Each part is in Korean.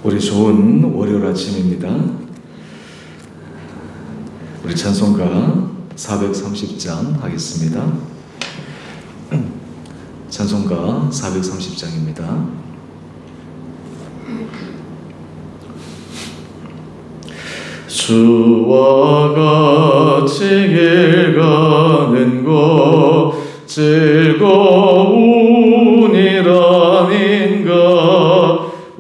우리 좋은 월요일 아침입니다. 우리 찬송가 430장 하겠습니다. 찬송가 430장입니다. 주와 같이 길 가는 것 즐거운이라닌가.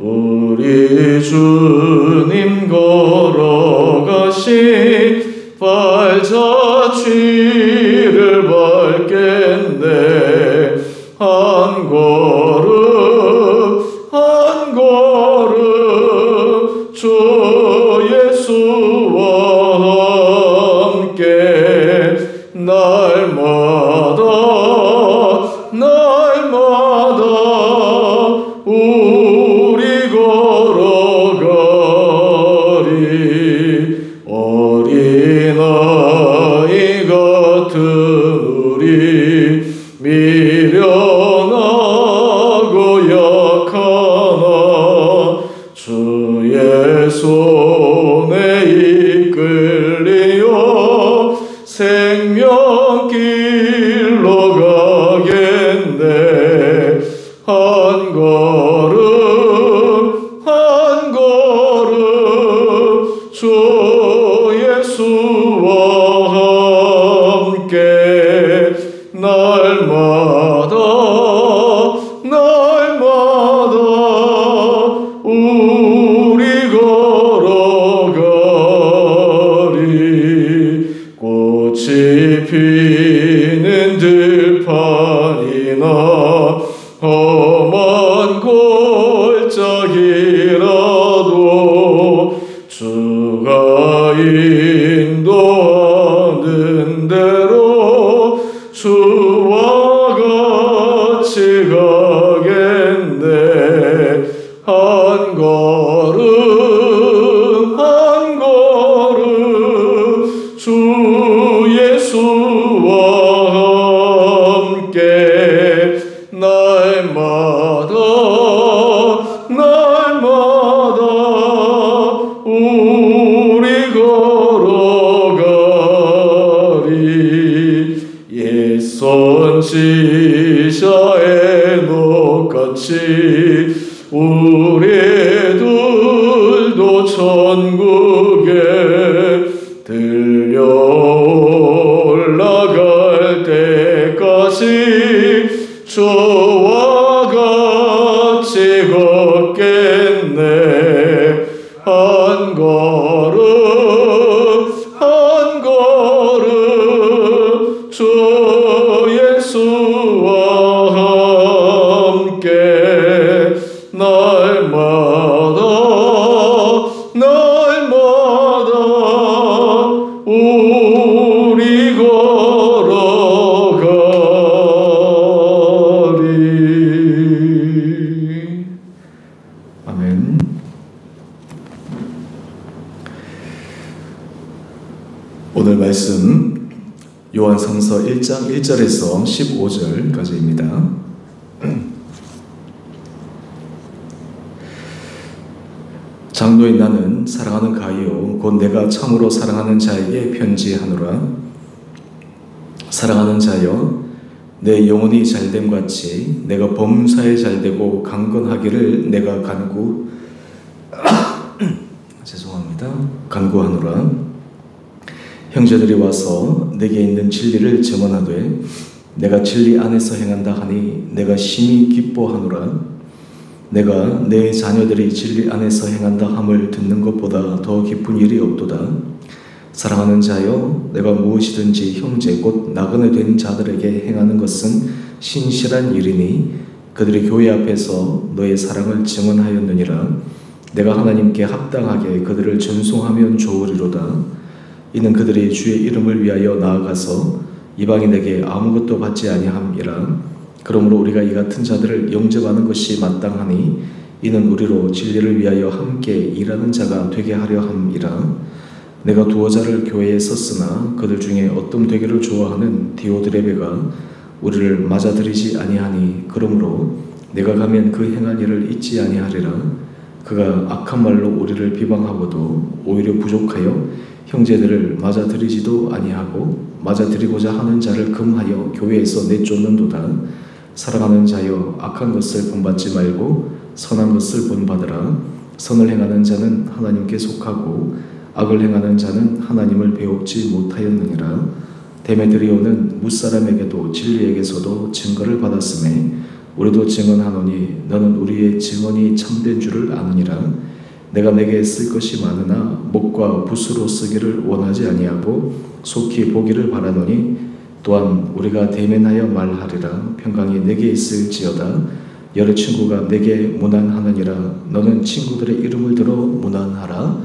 우리 주님 걸어가신 발자취를 밟겠네. 한 걸음 한 걸음 주 예수와 함께 날마다 우리 걸어가리. 어린아이 같은 우리 미련하고 약하나 주의 손에 이끌리어 생명길로 가겠네. 한 걸음 한 걸음 주 예수와 함께 날마다 우리 걸어가리. 꽃이 피는 들판이나 험한 골짜기라도 주가 인도하는 대로 주와 같이 가겠네. 한 걸음 한 걸음 주 예수와 함께 날마다 우리 걸어가리. 옛 선지자의 녹같이 우리들도 천국에 들려 올라갈 때까지 주와 같이 걷겠네. 한 걸음 한 걸음 주 예수와 함께 날마다 우리 걸어가리. 아멘. 오늘 말씀 요한성서 1장 1절에서 15절까지입니다. 장로인 나는 사랑하는 가이오 곧 내가 참으로 사랑하는 자에게 편지하노라. 사랑하는 자여, 내 영혼이 잘됨 같이 내가 범사에 잘되고 강건하기를 내가 간구하노라. 형제들이 와서 내게 있는 진리를 증언하되 내가 진리 안에서 행한다 하니 내가 심히 기뻐하노라. 내가 내 자녀들이 진리 안에서 행한다 함을 듣는 것보다 더 기쁜 일이 없도다. 사랑하는 자여, 내가 무엇이든지 형제 곧 나그네 된 자들에게 행하는 것은 신실한 일이니 그들이 교회 앞에서 너의 사랑을 증언하였느니라. 내가 하나님께 합당하게 그들을 전송하면 좋으리로다. 이는 그들이 주의 이름을 위하여 나아가서 이방인에게 아무것도 받지 아니함이라. 그러므로 우리가 이 같은 자들을 영접하는 것이 마땅하니 이는 우리로 진리를 위하여 함께 일하는 자가 되게 하려 함이라. 내가 두어 자를 교회에 썼으나 그들 중에 어떤 되기를 좋아하는 디오드레베가 우리를 맞아들이지 아니하니 그러므로 내가 가면 그 행한 일을 잊지 아니하리라. 그가 악한 말로 우리를 비방하고도 오히려 부족하여 형제들을 맞아들이지도 아니하고 맞아들이고자 하는 자를 금하여 교회에서 내쫓는도다. 사랑하는 자여, 악한 것을 본받지 말고 선한 것을 본받으라. 선을 행하는 자는 하나님께 속하고 악을 행하는 자는 하나님을 배웁지 못하였느니라. 데메드리오는 무사람에게도 진리에게서도 증거를 받았음에 우리도 증언하노니 너는 우리의 증언이 참된 줄을 아느니라. 내가 내게 쓸 것이 많으나 목과 붓으로 쓰기를 원하지 아니하고 속히 보기를 바라노니 또한 우리가 대면하여 말하리라. 평강이 내게 있을지어다. 여러 친구가 내게 문안하느니라. 너는 친구들의 이름을 들어 문안하라.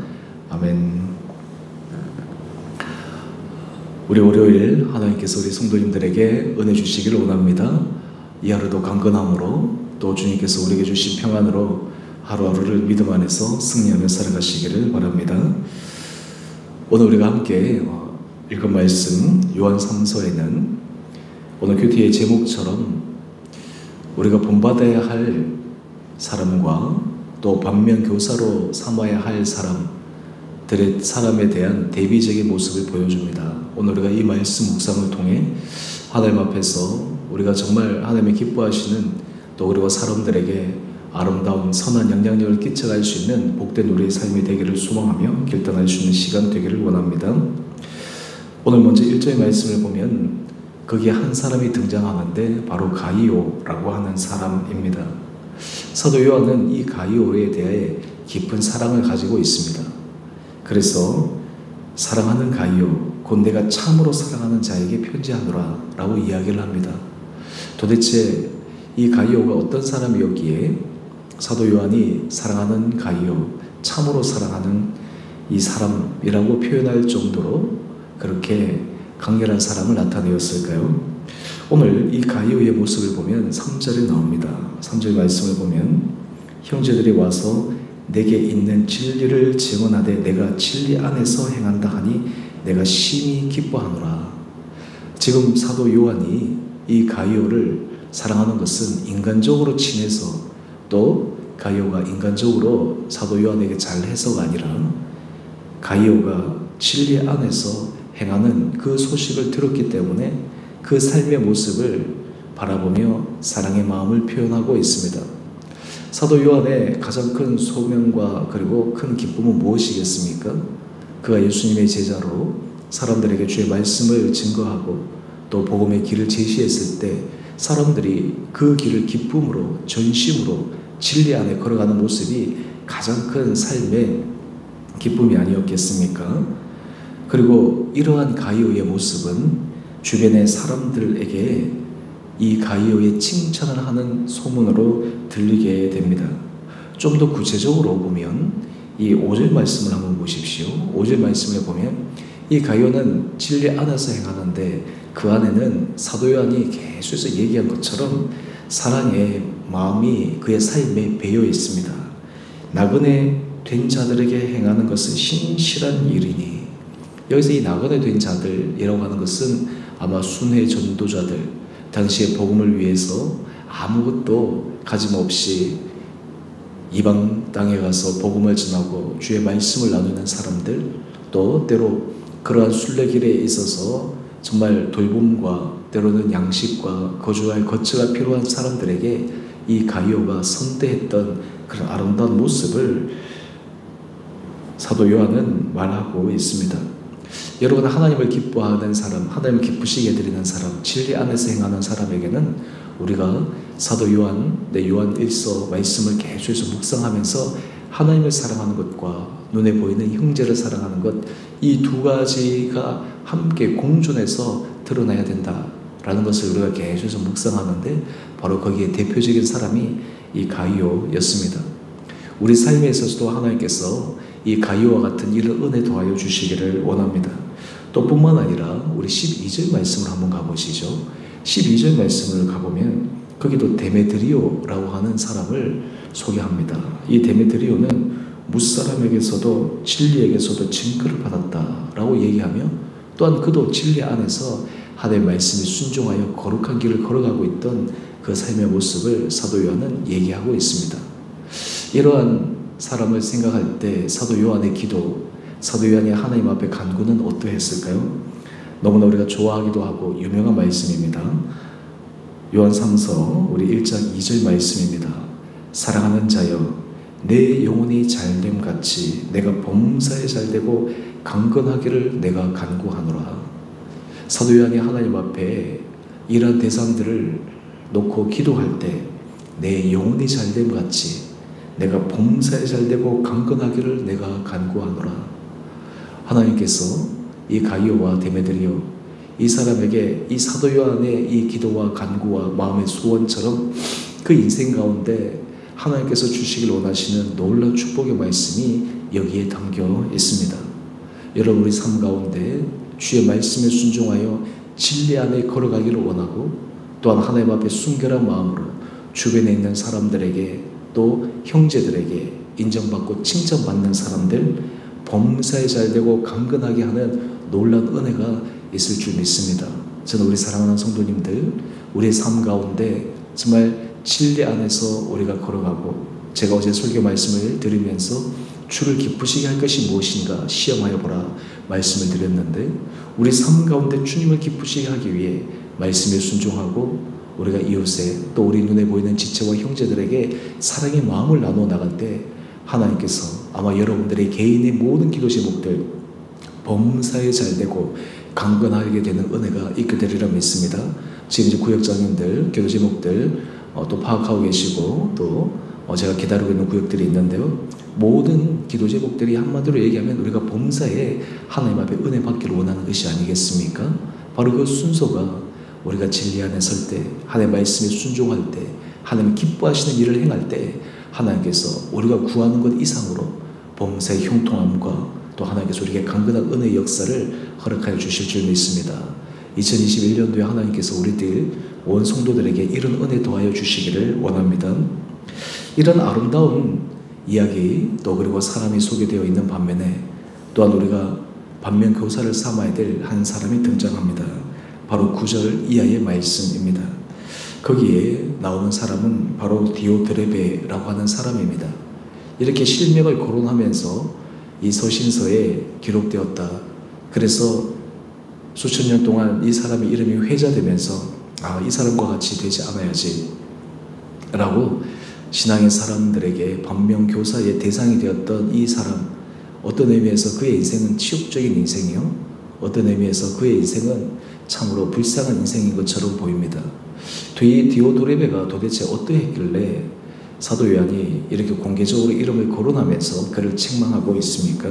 아멘. 우리 월요일 하나님께서 우리 성도님들에게 은혜 주시기를 원합니다. 이 하루도 강건함으로 또 주님께서 우리에게 주신 평안으로 하루하루를 믿음 안에서 승리하며 살아가시기를 바랍니다. 오늘 우리가 함께 읽은 말씀 요한 3서에는 오늘 큐티의 제목처럼 우리가 본받아야 할 사람과 또 반면 교사로 삼아야 할 사람에 대한 대비적인 모습을 보여줍니다. 오늘 우리가 이 말씀 묵상을 통해 하나님 앞에서 우리가 정말 하나님이 기뻐하시는 또 우리와 사람들에게 아름다운 선한 영향력을 끼쳐갈 수 있는 복된 우리의 삶이 되기를 소망하며 결단할 수 있는 시간 되기를 원합니다. 오늘 먼저 1절의 말씀을 보면 거기에 한 사람이 등장하는데 바로 가이오라고 하는 사람입니다. 사도 요한은 이 가이오에 대해 깊은 사랑을 가지고 있습니다. 그래서 사랑하는 가이오, 곧 내가 참으로 사랑하는 자에게 편지하노라 라고 이야기를 합니다. 도대체 이 가이오가 어떤 사람이었기에 사도 요한이 사랑하는 가이오, 참으로 사랑하는 이 사람이라고 표현할 정도로 그렇게 강렬한 사랑을 나타내었을까요? 오늘 이 가이오의 모습을 보면 3절에 나옵니다. 3절 말씀을 보면 형제들이 와서 내게 있는 진리를 증언하되 내가 진리 안에서 행한다 하니 내가 심히 기뻐하노라. 지금 사도 요한이 이 가이오를 사랑하는 것은 인간적으로 친해서 또 가이오가 인간적으로 사도 요한에게 잘해서가 아니라 가이오가 진리 안에서 행하는 그 소식을 들었기 때문에 그 삶의 모습을 바라보며 사랑의 마음을 표현하고 있습니다. 사도 요한의 가장 큰 소명과 그리고 큰 기쁨은 무엇이겠습니까? 그가 예수님의 제자로 사람들에게 주의 말씀을 증거하고 또 복음의 길을 제시했을 때 사람들이 그 길을 기쁨으로 전심으로 진리 안에 걸어가는 모습이 가장 큰 삶의 기쁨이 아니었겠습니까? 그리고 이러한 가이오의 모습은 주변의 사람들에게 이 가이오의 칭찬을 하는 소문으로 들리게 됩니다. 좀 더 구체적으로 보면 이 5절 말씀을 한번 보십시오. 5절 말씀을 보면 이 가이오는 진리 안에서 행하는데 그 안에는 사도 요한이 계속해서 얘기한 것처럼 사랑의 마음이 그의 삶에 배어 있습니다. 나그네 된 자들에게 행하는 것은 신실한 일이니, 여기서 이 나그네 된 자들이라고 하는 것은 아마 순회 전도자들, 당시의 복음을 위해서 아무것도 가짐없이 이방 땅에 가서 복음을 전하고 주의 말씀을 나누는 사람들, 또 때로 그러한 순례길에 있어서 정말 돌봄과 때로는 양식과 거주할 거처가 필요한 사람들에게 이 가이오가 선대했던 그런 아름다운 모습을 사도 요한은 말하고 있습니다. 여러분, 하나님을 기뻐하는 사람, 하나님을 기쁘시게 해드리는 사람, 진리 안에서 행하는 사람에게는 우리가 사도 요한, 요한 1서 말씀을 계속해서 묵상하면서 하나님을 사랑하는 것과 눈에 보이는 형제를 사랑하는 것, 이 두 가지가 함께 공존해서 드러나야 된다라는 것을 우리가 계속해서 묵상하는데 바로 거기에 대표적인 사람이 이 가이오였습니다. 우리 삶에 있어서도 하나님께서 이 가이오와 같은 이를 은혜 더하여 주시기를 원합니다. 또 뿐만 아니라 우리 12절 말씀을 한번 가보시죠. 12절 말씀을 가보면 거기도 데메드리오라고 하는 사람을 소개합니다. 이 데메드리오는 무사람에게서도 진리에게서도 증거를 받았다라고 얘기하며 또한 그도 진리 안에서 하나님의 말씀에 순종하여 거룩한 길을 걸어가고 있던 그 삶의 모습을 사도 요한은 얘기하고 있습니다. 이러한 사람을 생각할 때 사도 요한의 기도, 사도 요한이 하나님 앞에 간구는 어떠했을까요? 너무나 우리가 좋아하기도 하고 유명한 말씀입니다. 요한 3서 우리 1장 2절 말씀입니다. 사랑하는 자여, 내 영혼이 잘됨 같이 내가 범사에 잘되고 강건하기를 내가 간구하노라. 사도 요한이 하나님 앞에 이러한 대상들을 놓고 기도할 때 내 영혼이 잘됨 같이 내가 범사에 잘되고 강건하기를 내가 간구하노라. 하나님께서 이 가이오와 데메드리오, 이 사람에게 이 사도 요한의 이 기도와 간구와 마음의 소원처럼 그 인생 가운데 하나님께서 주시길 원하시는 놀라운 축복의 말씀이 여기에 담겨 있습니다. 여러분, 우리 삶 가운데 주의 말씀에 순종하여 진리 안에 걸어가기를 원하고, 또한 하나님 앞에 순결한 마음으로 주변에 있는 사람들에게 또 형제들에게 인정받고 칭찬받는 사람들, 범사에 잘되고 강건하게 하는 놀라운 은혜가 있을 줄 믿습니다. 저는 우리 사랑하는 성도님들, 우리의 삶 가운데 정말 진리 안에서 우리가 걸어가고, 제가 어제 설교 말씀을 드리면서 주를 기쁘시게 할 것이 무엇인가 시험하여 보라 말씀을 드렸는데, 우리 삶 가운데 주님을 기쁘시게 하기 위해 말씀에 순종하고 우리가 이웃에 또 우리 눈에 보이는 지체와 형제들에게 사랑의 마음을 나눠 나갈 때 하나님께서 아마 여러분들의 개인의 모든 기도 제목들 범사에 잘되고 강건하게 되는 은혜가 있게 되리라 믿습니다. 지금 이제 구역장님들 기도 제목들 또 파악하고 계시고, 또 제가 기다리고 있는 구역들이 있는데요. 모든 기도 제목들이 한마디로 얘기하면 우리가 범사에 하나님 앞에 은혜 받기를 원하는 것이 아니겠습니까? 바로 그 순서가 우리가 진리 안에 설 때, 하나님의 말씀에 순종할 때, 하나님이 기뻐하시는 일을 행할 때 하나님께서 우리가 구하는 것 이상으로 범사의 형통함과 또 하나님께서 우리에게 강건한 은혜의 역사를 허락하여 주실 줄 믿습니다. 2021년도에 하나님께서 우리들 온 성도들에게 이런 은혜 더하여 주시기를 원합니다. 이런 아름다운 이야기, 또 그리고 사람이 소개되어 있는 반면에 또한 우리가 반면 교사를 삼아야 될 한 사람이 등장합니다. 바로 9절 이하의 말씀입니다. 거기에 나오는 사람은 바로 디오드레베라고 하는 사람입니다. 이렇게 실명을 거론하면서 이 서신서에 기록되었다. 그래서 수천 년 동안 이 사람의 이름이 회자되면서 이 사람과 같이 되지 않아야지 라고 신앙의 사람들에게 반면교사의 대상이 되었던 이 사람, 어떤 의미에서 그의 인생은 치욕적인 인생이요, 어떤 의미에서 그의 인생은 참으로 불쌍한 인생인 것처럼 보입니다. 디오드레베가 도대체 어떠했길래 사도 요한이 이렇게 공개적으로 이름을 거론하면서 그를 책망하고 있습니까?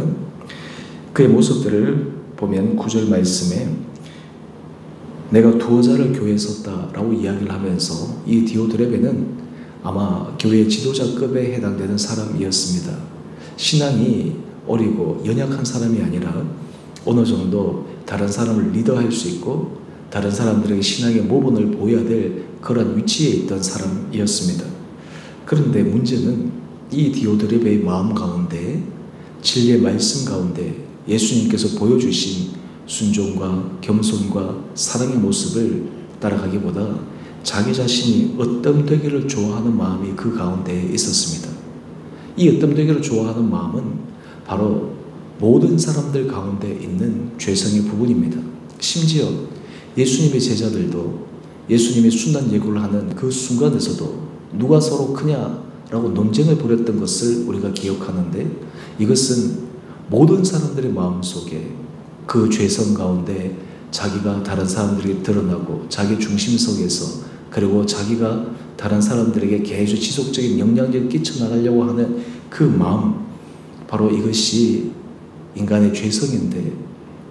그의 모습들을 보면 9절 말씀에 내가 두어 자를 교회에 섰다라고 이야기를 하면서 이 디오드레베는 아마 교회 지도자급에 해당되는 사람이었습니다. 신앙이 어리고 연약한 사람이 아니라 어느 정도 다른 사람을 리더할 수 있고 다른 사람들에게 신앙의 모본을 보여야 될 그런 위치에 있던 사람이었습니다. 그런데 문제는 이 디오드레베의 마음 가운데, 진리의 말씀 가운데 예수님께서 보여주신 순종과 겸손과 사랑의 모습을 따라가기보다 자기 자신이 어뜸되기를 좋아하는 마음이 그 가운데 있었습니다. 이 어뜸되기를 좋아하는 마음은 바로 모든 사람들 가운데 있는 죄성의 부분입니다. 심지어 예수님의 제자들도 예수님의 순단 예고를 하는 그 순간에서도 누가 서로 크냐라고 논쟁을 벌였던 것을 우리가 기억하는데, 이것은 모든 사람들의 마음속에 그 죄성 가운데 자기가 다른 사람들에게 드러나고 자기 중심속에서, 그리고 자기가 다른 사람들에게 계속 지속적인 영향력을 끼쳐나가려고 하는 그 마음, 바로 이것이 인간의 죄성인데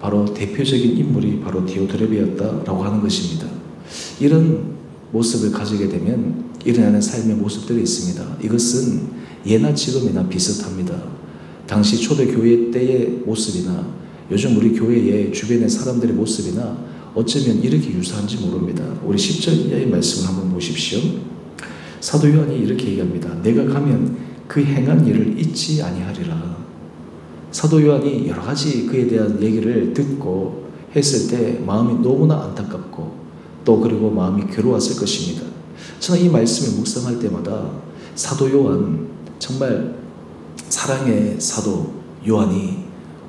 바로 대표적인 인물이 바로 디오드레베였다라고 하는 것입니다. 이런 모습을 가지게 되면 일어나는 삶의 모습들이 있습니다. 이것은 예나 지금이나 비슷합니다. 당시 초대교회 때의 모습이나 요즘 우리 교회의 주변의 사람들의 모습이나 어쩌면 이렇게 유사한지 모릅니다. 우리 10절 이하의 말씀을 한번 보십시오. 사도 요한이 이렇게 얘기합니다. 내가 가면 그 행한 일을 잊지 아니하리라. 사도 요한이 여러 가지 그에 대한 얘기를 듣고 했을 때 마음이 너무나 안타깝고 또 그리고 마음이 괴로웠을 것입니다. 저는 이 말씀을 묵상할 때마다 사도 요한, 정말 사랑의 사도 요한이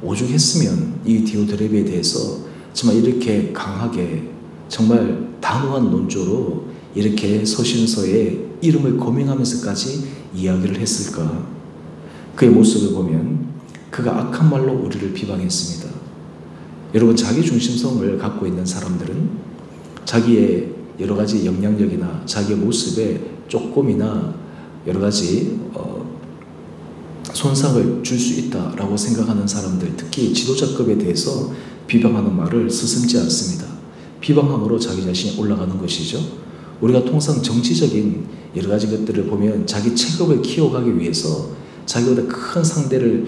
오죽했으면 이 디오드레베에 대해서 정말 이렇게 강하게 정말 단호한 논조로 이렇게 서신서에 이름을 거명하면서까지 이야기를 했을까? 그의 모습을 보면 그가 악한 말로 우리를 비방했습니다. 여러분, 자기 중심성을 갖고 있는 사람들은 자기의 여러 가지 영향력이나 자기의 모습에 조금이나 여러 가지 손상을 줄 수 있다라고 생각하는 사람들, 특히 지도자급에 대해서 비방하는 말을 스승지 않습니다. 비방함으로 자기 자신이 올라가는 것이죠. 우리가 통상 정치적인 여러 가지 것들을 보면 자기 체급을 키워가기 위해서 자기보다 큰 상대를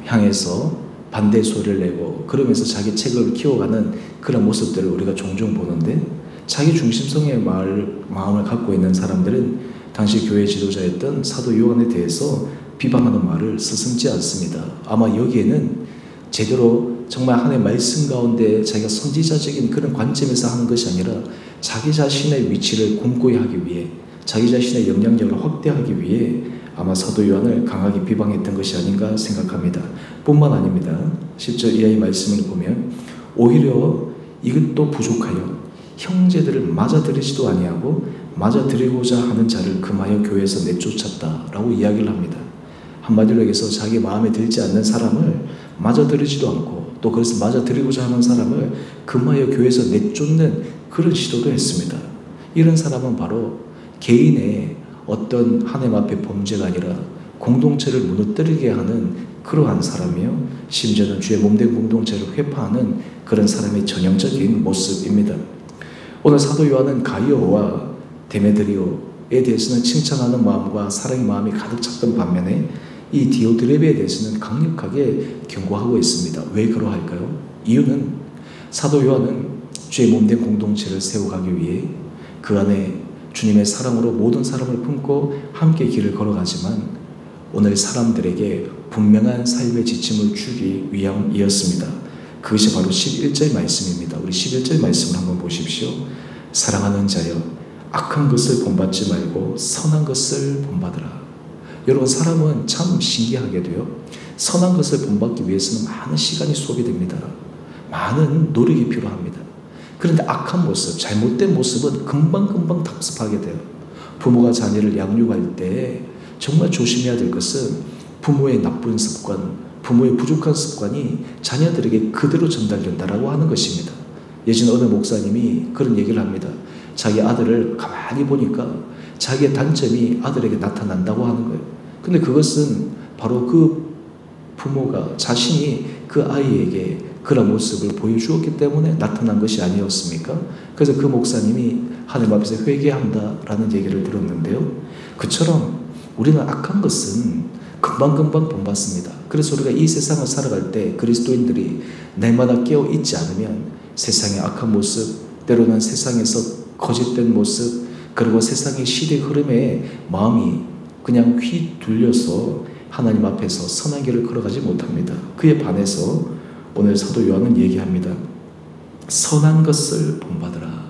향해서 반대 소리를 내고 그러면서 자기 체급을 키워가는 그런 모습들을 우리가 종종 보는데, 자기 중심성의 마음을 갖고 있는 사람들은 당시 교회 지도자였던 사도 요한에 대해서 비방하는 말을 스승지 않습니다. 아마 여기에는 제대로 정말 하나님의 말씀 가운데 자기가 선지자적인 그런 관점에서 하는 것이 아니라 자기 자신의 위치를 공고히 하기 위해, 자기 자신의 영향력을 확대하기 위해 아마 사도 요한을 강하게 비방했던 것이 아닌가 생각합니다. 뿐만 아닙니다. 10절 이하의 말씀을 보면 오히려 이것도 부족하여 형제들을 맞아들이지도 아니하고 맞아들이고자 하는 자를 금하여 교회에서 내쫓았다라고 이야기를 합니다. 한마디로 얘기해서 자기 마음에 들지 않는 사람을 맞아들이지도 않고 또 그래서 맞아들이고자 하는 사람을 금하여 교회에서 내쫓는 그런 시도도 했습니다. 이런 사람은 바로 개인의 어떤 하나님 앞에 범죄가 아니라 공동체를 무너뜨리게 하는 그러한 사람이요, 심지어는 주의 몸된 공동체를 회파하는 그런 사람의 전형적인 모습입니다. 오늘 사도 요한은 가이오와 데메드리오에 대해서는 칭찬하는 마음과 사랑의 마음이 가득 찼던 반면에 이 디오드레베에 대해서는 강력하게 경고하고 있습니다. 왜 그러할까요? 이유는 사도 요한은 주의 몸된 공동체를 세워가기 위해 그 안에 주님의 사랑으로 모든 사람을 품고 함께 길을 걸어가지만 오늘 사람들에게 분명한 삶의 지침을 주기 위함이었습니다. 그것이 바로 11절 말씀입니다. 우리 11절 말씀을 한번 보십시오. 사랑하는 자여, 악한 것을 본받지 말고 선한 것을 본받으라. 여러분, 사람은 참 신기하게도요, 선한 것을 본받기 위해서는 많은 시간이 소비됩니다. 많은 노력이 필요합니다. 그런데 악한 모습, 잘못된 모습은 금방금방 답습하게 돼요. 부모가 자녀를 양육할 때 정말 조심해야 될 것은 부모의 나쁜 습관, 부모의 부족한 습관이 자녀들에게 그대로 전달된다라고 하는 것입니다. 예전에 어느 목사님이 그런 얘기를 합니다. 자기 아들을 가만히 보니까 자기의 단점이 아들에게 나타난다고 하는 거예요. 근데 그것은 바로 그 부모가 자신이 그 아이에게 그런 모습을 보여주었기 때문에 나타난 것이 아니었습니까? 그래서 그 목사님이 하나님 앞에서 회개한다라는 얘기를 들었는데요. 그처럼 우리는 악한 것은 금방금방 본받습니다. 그래서 우리가 이 세상을 살아갈 때 그리스도인들이 날마다 깨어 있지 않으면 세상의 악한 모습, 때로는 세상에서 거짓된 모습, 그리고 세상의 시대 흐름에 마음이 그냥 휘둘려서 하나님 앞에서 선한 길을 걸어가지 못합니다. 그에 반해서 오늘 사도 요한은 얘기합니다. 선한 것을 본받으라.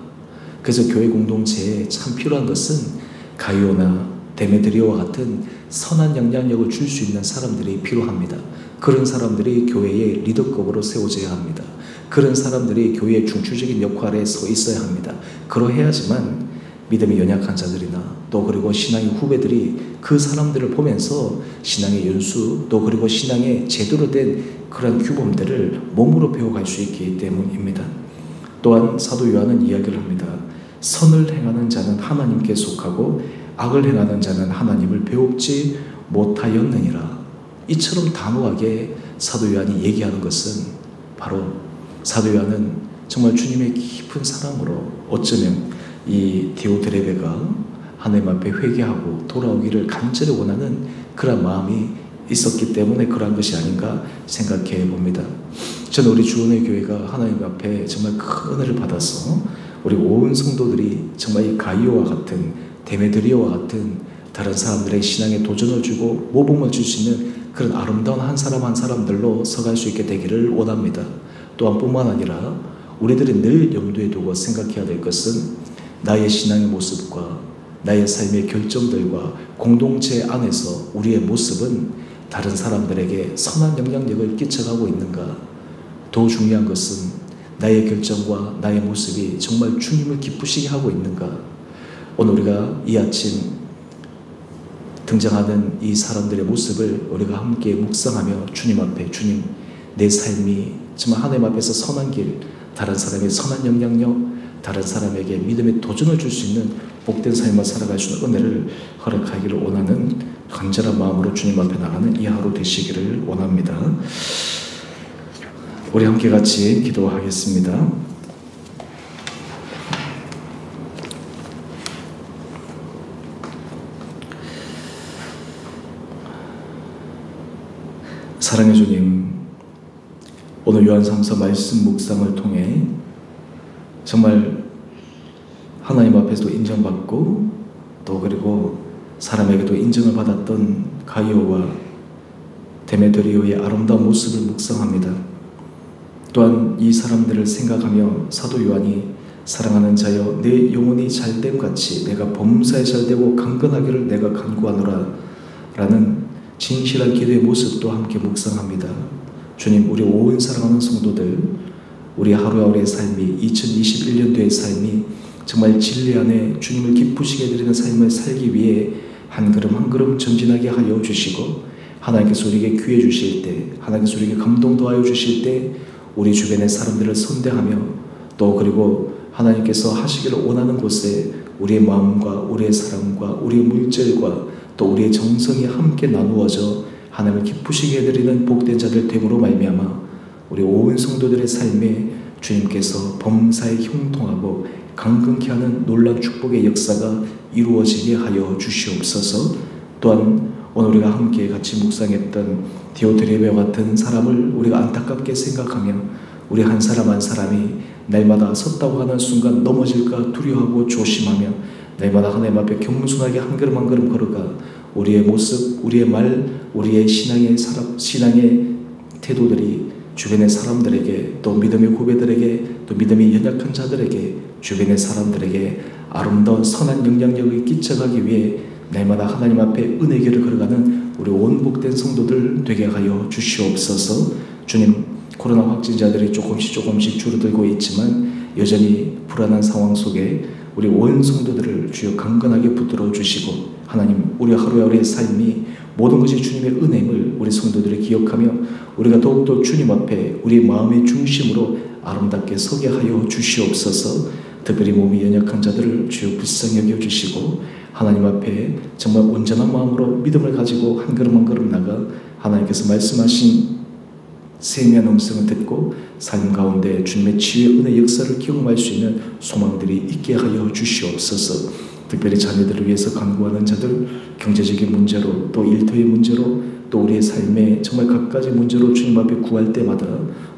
그래서 교회 공동체에 참 필요한 것은 가이오나 데메드리오와 같은 선한 영향력을 줄 수 있는 사람들이 필요합니다. 그런 사람들이 교회의 리더급으로 세워져야 합니다. 그런 사람들이 교회의 중추적인 역할에 서 있어야 합니다. 그러해야지만 믿음이 연약한 자들이나 또 그리고 신앙의 후배들이 그 사람들을 보면서 신앙의 연수 또 그리고 신앙의 제대로 된 그런 규범들을 몸으로 배워갈 수 있기 때문입니다. 또한 사도 요한은 이야기를 합니다. 선을 행하는 자는 하나님께 속하고 악을 행하는 자는 하나님을 배웁지 못하였느니라. 이처럼 단호하게 사도 요한이 얘기하는 것은 바로 사도 요한은 정말 주님의 깊은 사랑으로 어쩌면 이 디오드레베가 하나님 앞에 회개하고 돌아오기를 간절히 원하는 그런 마음이 있었기 때문에 그러한 것이 아닌가 생각해 봅니다. 저는 우리 주원의 교회가 하나님 앞에 정말 큰 은혜를 받아서 우리 온 성도들이 정말 이 가이오와 같은 데메드리오와 같은 다른 사람들의 신앙에 도전을 주고 모범을 줄 수 있는 그런 아름다운 한 사람 한 사람들로 서갈 수 있게 되기를 원합니다. 또한 뿐만 아니라 우리들이 늘 염두에 두고 생각해야 될 것은 나의 신앙의 모습과 나의 삶의 결정들과 공동체 안에서 우리의 모습은 다른 사람들에게 선한 영향력을 끼쳐가고 있는가? 더 중요한 것은 나의 결정과 나의 모습이 정말 주님을 기쁘시게 하고 있는가? 오늘 우리가 이 아침 등장하는 이 사람들의 모습을 우리가 함께 묵상하며 주님 앞에, 주님, 내 삶이 정말 하나님 앞에서 선한 길, 다른 사람의 선한 영향력, 다른 사람에게 믿음의 도전을 줄 수 있는 복된 삶을 살아갈 수 있는 은혜를 허락하기를 원하는 간절한 마음으로 주님 앞에 나가는 이 하루 되시기를 원합니다. 우리 함께 같이 기도하겠습니다. 사랑의 주님, 오늘 요한 3서 말씀 묵상을 통해 정말 하나님 앞에서도 인정받고 또 그리고 사람에게도 인정을 받았던 가이오와 데메드리오의 아름다운 모습을 묵상합니다. 또한 이 사람들을 생각하며 사도 요한이 사랑하는 자여 내 영혼이 잘됨같이 내가 범사에 잘되고 강건하기를 내가 간구하노라 라는 진실한 기도의 모습도 함께 묵상합니다. 주님, 우리 온 사랑하는 성도들, 우리 하루하루의 삶이 2021년도의 삶이 정말 진리 안에 주님을 기쁘시게 드리는 삶을 살기 위해 한 걸음 한 걸음 전진하게 하여 주시고 하나님께서 우리에게 귀해 주실 때, 하나님께서 우리에게 감동 더하여 주실 때 우리 주변의 사람들을 선대하며 또 그리고 하나님께서 하시기를 원하는 곳에 우리의 마음과 우리의 사랑과 우리의 물질과 또 우리의 정성이 함께 나누어져 하나님을 기쁘시게 해드리는 복된 자들 됨으로 말미암아 우리 온 성도들의 삶에 주님께서 범사에 형통하고 강건케 하는 놀라운 축복의 역사가 이루어지게 하여 주시옵소서. 또한 오늘 우리가 함께 같이 묵상했던 디오드레베와 같은 사람을 우리가 안타깝게 생각하며 우리 한 사람 한 사람이 날마다 섰다고 하는 순간 넘어질까 두려워하고 조심하며 날마다 하나님 앞에 겸손하게 한 걸음 한 걸음 걸어가 우리의 모습, 우리의 말, 우리의 신앙의 태도들이 주변의 사람들에게 또 믿음의 후배들에게 또 믿음이 연약한 자들에게 주변의 사람들에게 아름다운 선한 영향력을 끼쳐가기 위해 날마다 하나님 앞에 은혜의 길을 걸어가는 우리 온 복된 성도들 되게 하여 주시옵소서. 주님, 코로나 확진자들이 조금씩 줄어들고 있지만 여전히 불안한 상황 속에 우리 온 성도들을 주여 강건하게 붙들어 주시고 하나님, 우리 하루하루의 삶이 모든 것이 주님의 은혜임을 우리 성도들이 기억하며 우리가 더욱더 주님 앞에 우리 마음의 중심으로 아름답게 서게 하여 주시옵소서. 특별히 몸이 연약한 자들을 주여 불쌍히 여겨주시고 하나님 앞에 정말 온전한 마음으로 믿음을 가지고 한 걸음 한 걸음 나가 하나님께서 말씀하신 세미한 음성을 듣고 삶 가운데 주님의 치유의 은혜 역사를 경험할 수 있는 소망들이 있게 하여 주시옵소서. 특별히 자녀들을 위해서 간구하는 자들, 경제적인 문제로 또 일터의 문제로 또 우리의 삶에 정말 각가지 문제로 주님 앞에 구할 때마다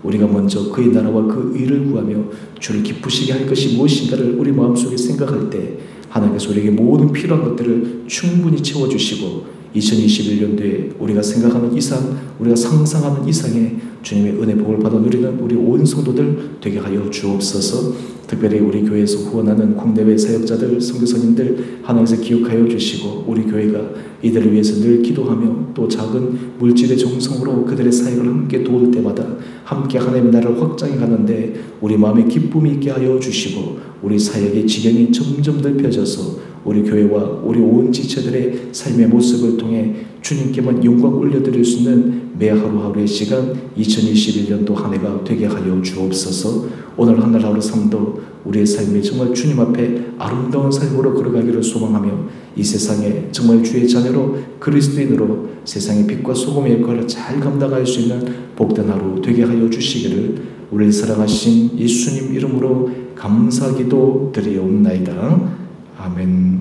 우리가 먼저 그의 나라와 그 의를 구하며 주를 기쁘시게 할 것이 무엇인가를 우리 마음속에 생각할 때 하나님께서 우리에게 모든 필요한 것들을 충분히 채워주시고 2021년도에 우리가 생각하는 이상, 우리가 상상하는 이상의 주님의 은혜 복을 받아 누리는 우리 온 성도들 되게 하여 주옵소서. 특별히 우리 교회에서 후원하는 국내외 사역자들, 선교사님들 하나님께서 기억하여 주시고 우리 교회가 이들을 위해서 늘 기도하며 또 작은 물질의 정성으로 그들의 사역을 함께 도울 때마다 함께 하나님의 나라를 확장해 가는데 우리 마음에 기쁨이 있게 하여 주시고 우리 사역의 지경이 점점 넓혀져서 우리 교회와 우리 온 지체들의 삶의 모습을 통해 주님께만 영광 올려드릴 수 있는 매 하루하루의 시간 2021년도 한 해가 되게 하여 주옵소서. 오늘 하늘 하루 삶도 우리의 삶이 정말 주님 앞에 아름다운 삶으로 걸어가기를 소망하며 이 세상에 정말 주의 자녀로 그리스도인으로 세상의 빛과 소금의 역할을 잘 감당할 수 있는 복된 하루 되게 하여 주시기를 우리를 사랑하신 예수님 이름으로 감사기도 드리옵나이다. 아멘.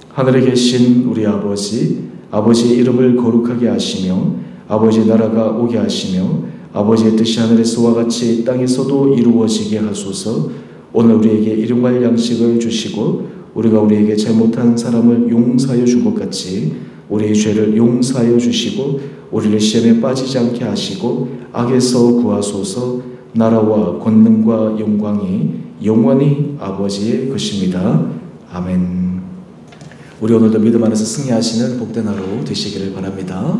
하늘에 계신 우리 아버지, 아버지의 이름을 거룩하게 하시며 아버지의 나라가 오게 하시며 아버지의 뜻이 하늘에서와 같이 땅에서도 이루어지게 하소서. 오늘 우리에게 일용할 양식을 주시고 우리가 우리에게 잘못한 사람을 용서하여 준 것 같이 우리의 죄를 용서하여 주시고 우리를 시험에 빠지지 않게 하시고 악에서 구하소서. 나라와 권능과 영광이 영원히 아버지의 것입니다. 아멘. 우리 오늘도 믿음 안에서 승리하시는 복된 하루 되시기를 바랍니다.